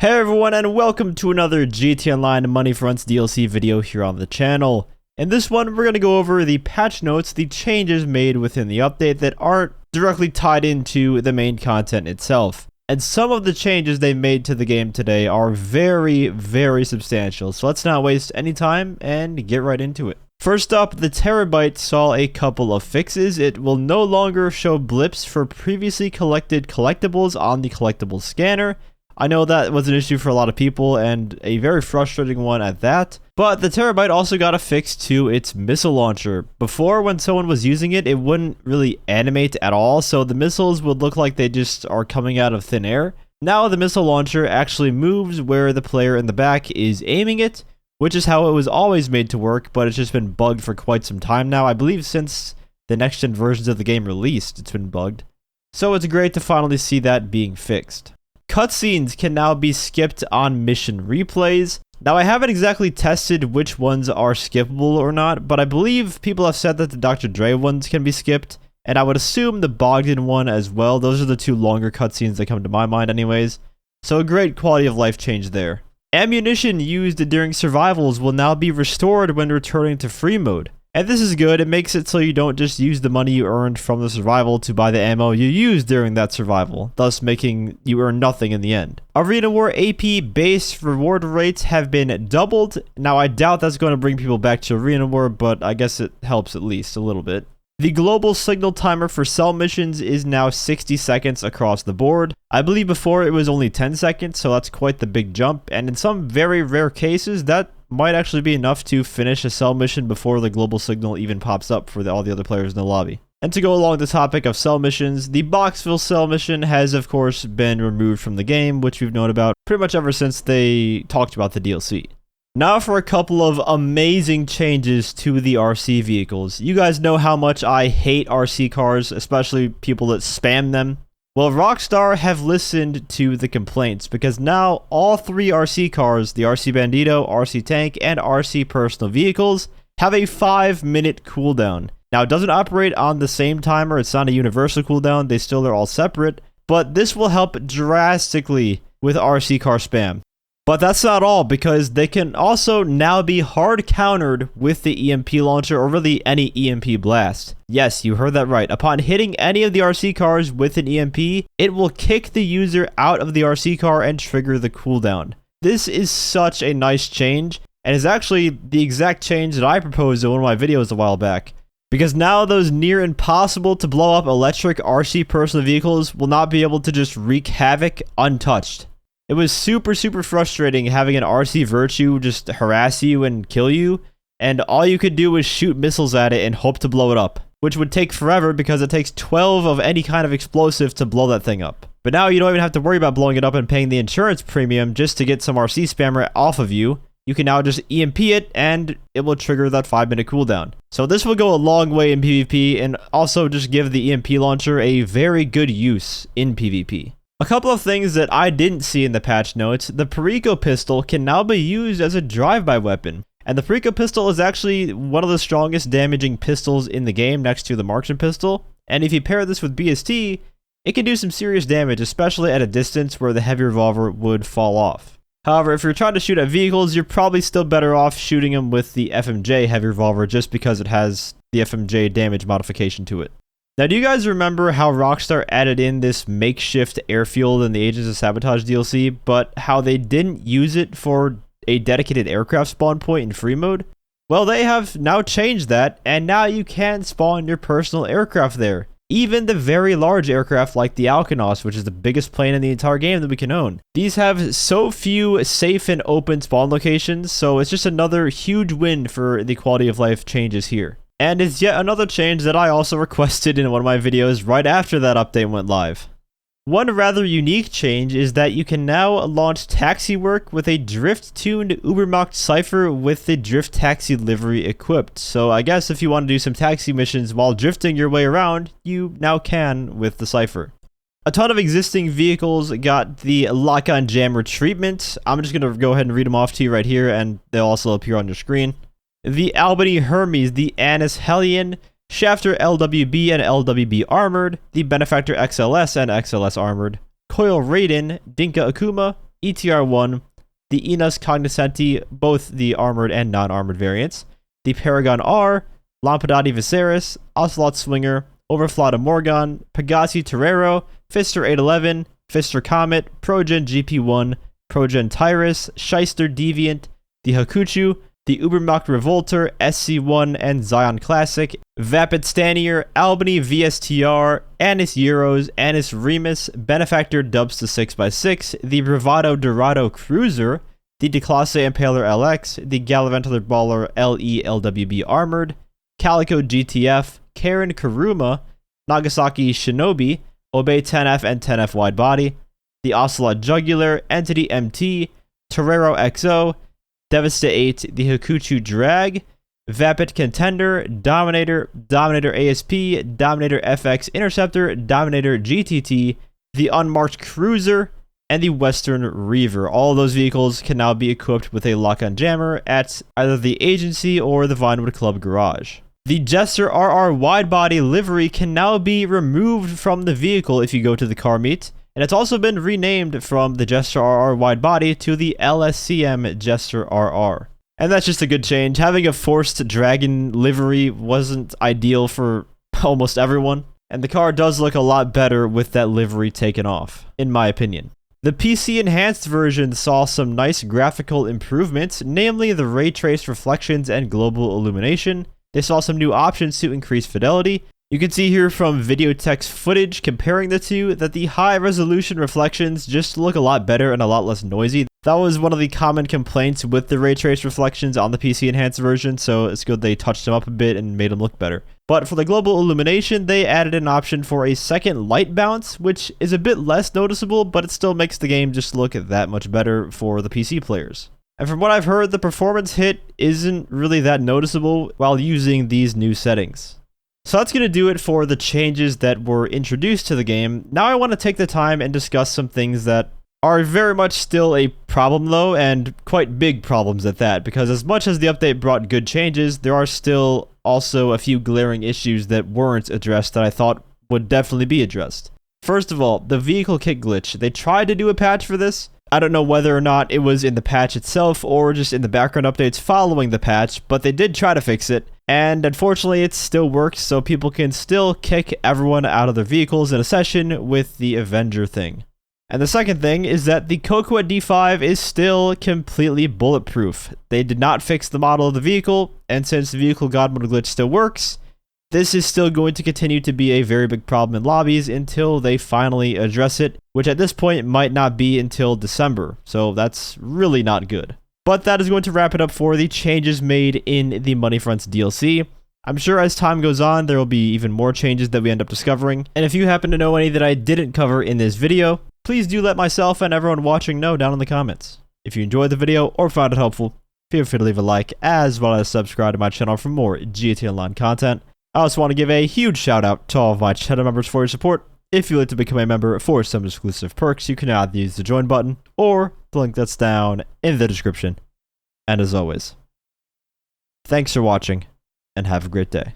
Hey everyone, and welcome to another gtaonline Money Fronts DLC video here on the channel. In this one, we're going to go over the patch notes, the changes made within the update that aren't directly tied into the main content itself. And some of the changes they made to the game today are very substantial, so let's not waste any time and get right into it. First up, the Terabyte saw a couple of fixes. It will no longer show blips for previously collected collectibles on the collectibles scanner. I know that was an issue for a lot of people, and a very frustrating one at that. But the Terabyte also got a fix to its missile launcher. Before, when someone was using it, it wouldn't really animate at all, so the missiles would look like they just are coming out of thin air. Now the missile launcher actually moves where the player in the back is aiming it, which is how it was always made to work, but it's just been bugged for quite some time now. I believe since the next-gen versions of the game released, it's been bugged. So it's great to finally see that being fixed. Cutscenes can now be skipped on mission replays. Now, I haven't exactly tested which ones are skippable or not, but I believe people have said that the Dr. Dre ones can be skipped, and I would assume the Bogdan one as well. Those are the two longer cutscenes that come to my mind anyways. So a great quality of life change there. Ammunition used during survivals will now be restored when returning to free mode. And this is good. It makes it so you don't just use the money you earned from the survival to buy the ammo you used during that survival, thus making you earn nothing in the end. Arena War AP base reward rates have been doubled. Now, I doubt that's going to bring people back to Arena War, but I guess it helps at least a little bit. The global signal timer for cell missions is now 60 seconds across the board. I believe before it was only 10 seconds, so that's quite the big jump, and in some very rare cases, that might actually be enough to finish a cell mission before the global signal even pops up for all the other players in the lobby. And to go along the topic of cell missions, the Boxville cell mission has of course been removed from the game, which we've known about pretty much ever since they talked about the DLC. Now for a couple of amazing changes to the RC vehicles. You guys know how much I hate RC cars, especially people that spam them. Well, Rockstar have listened to the complaints because now all three RC cars, the RC Bandito, RC Tank, and RC Personal Vehicles, have a 5-minute cooldown. Now, it doesn't operate on the same timer. It's not a universal cooldown. They still are all separate. But this will help drastically with RC car spam. But that's not all, because they can also now be hard countered with the EMP launcher or really any EMP blast. Yes, you heard that right. Upon hitting any of the RC cars with an EMP, it will kick the user out of the RC car and trigger the cooldown. This is such a nice change, and is actually the exact change that I proposed in one of my videos a while back. Because now those near impossible to blow up electric RC personal vehicles will not be able to just wreak havoc untouched. It was super frustrating having an RC Virtue just harass you and kill you, and all you could do was shoot missiles at it and hope to blow it up, which would take forever because it takes 12 of any kind of explosive to blow that thing up. But now you don't even have to worry about blowing it up and paying the insurance premium just to get some RC spammer off of you. You can now just EMP it and it will trigger that 5-minute cooldown. So this will go a long way in PvP and also just give the EMP launcher a very good use in PvP. A couple of things that I didn't see in the patch notes: the Perico pistol can now be used as a drive-by weapon. And the Perico pistol is actually one of the strongest damaging pistols in the game next to the marksman pistol. And if you pair this with BST, it can do some serious damage, especially at a distance where the heavy revolver would fall off. However, if you're trying to shoot at vehicles, you're probably still better off shooting them with the FMJ heavy revolver just because it has the FMJ damage modification to it. Now, do you guys remember how Rockstar added in this makeshift airfield in the Agents of Sabotage DLC, but how they didn't use it for a dedicated aircraft spawn point in free mode? Well, they have now changed that, and now you can spawn your personal aircraft there. Even the very large aircraft like the Alkanos, which is the biggest plane in the entire game that we can own. These have so few safe and open spawn locations, so it's just another huge win for the quality of life changes here. And it's yet another change that I also requested in one of my videos right after that update went live. One rather unique change is that you can now launch taxi work with a drift-tuned Ubermacht Cypher with the Drift Taxi livery equipped. So I guess if you want to do some taxi missions while drifting your way around, you now can with the Cypher. A ton of existing vehicles got the lock-on jammer treatment. I'm just going to go ahead and read them off to you right here, and they'll also appear on your screen. The Albany Hermes, the Anis Hellion, Shafter LWB and LWB Armored, the Benefactor XLS and XLS Armored, Coil Raiden, Dinka Akuma, ETR1, the Enos Cognoscenti, both the armored and non-armored variants, the Paragon R, Lampadati Viserys, Ocelot Swinger, Overflata Morgan, Pegasi Torero, Fister 811, Fister Comet, Progen GP1, Progen Tyrus, Shyster Deviant, the Hakuchu, the Ubermacht Revolter, SC1 and Zion Classic, Vapid Stanier, Albany VSTR, Anis Euros, Anis Remus, Benefactor Dubsta 6x6, the Bravado Dorado Cruiser, the Declasse Impaler LX, the Gallivantular Baller LELWB Armored, Calico GTF, Karen Karuma, Nagasaki Shinobi, Obey 10F and 10F Wide Body, the Ocelot Jugular, Entity MT, Torero XO, Devasta 8, the Hakuchu Drag, Vapid Contender, Dominator, Dominator ASP, Dominator FX Interceptor, Dominator GTT, the Unmarked Cruiser, and the Western Reaver. All of those vehicles can now be equipped with a lock-on jammer at either the agency or the Vinewood Club garage. The Jester RR Widebody livery can now be removed from the vehicle if you go to the car meet, and it's also been renamed from the Jester RR Widebody to the LSCM Jester RR. And that's just a good change. Having a forced dragon livery wasn't ideal for almost everyone, and the car does look a lot better with that livery taken off, in my opinion. The PC Enhanced version saw some nice graphical improvements, namely the ray trace reflections and global illumination. They saw some new options to increase fidelity. You can see here from Videotech's footage comparing the two that the high resolution reflections just look a lot better and a lot less noisy. That was one of the common complaints with the ray trace reflections on the PC Enhanced version, so it's good they touched them up a bit and made them look better. But for the global illumination, they added an option for a second light bounce, which is a bit less noticeable, but it still makes the game just look that much better for the PC players. And from what I've heard, the performance hit isn't really that noticeable while using these new settings. So that's going to do it for the changes that were introduced to the game. Now I want to take the time and discuss some things that are very much still a problem though, and quite big problems at that, because as much as the update brought good changes, there are still also a few glaring issues that weren't addressed that I thought would definitely be addressed. First of all, the vehicle kit glitch. They tried to do a patch for this. I don't know whether or not it was in the patch itself or just in the background updates following the patch, but they did try to fix it, and unfortunately it still works, so people can still kick everyone out of their vehicles in a session with the Avenger thing. And the second thing is that the Cocoa D5 is still completely bulletproof. They did not fix the model of the vehicle, and since the vehicle god mode glitch still works, this is still going to continue to be a very big problem in lobbies until they finally address it, which at this point might not be until December, so that's really not good. But that is going to wrap it up for the changes made in the Money Fronts DLC. I'm sure as time goes on, there will be even more changes that we end up discovering, and if you happen to know any that I didn't cover in this video, please do let myself and everyone watching know down in the comments. If you enjoyed the video or found it helpful, feel free to leave a like, as well as subscribe to my channel for more gtaonline content. I also want to give a huge shout out to all of my channel members for your support. If you'd like to become a member for some exclusive perks, you can either use the join button or the link that's down in the description. And as always, thanks for watching and have a great day.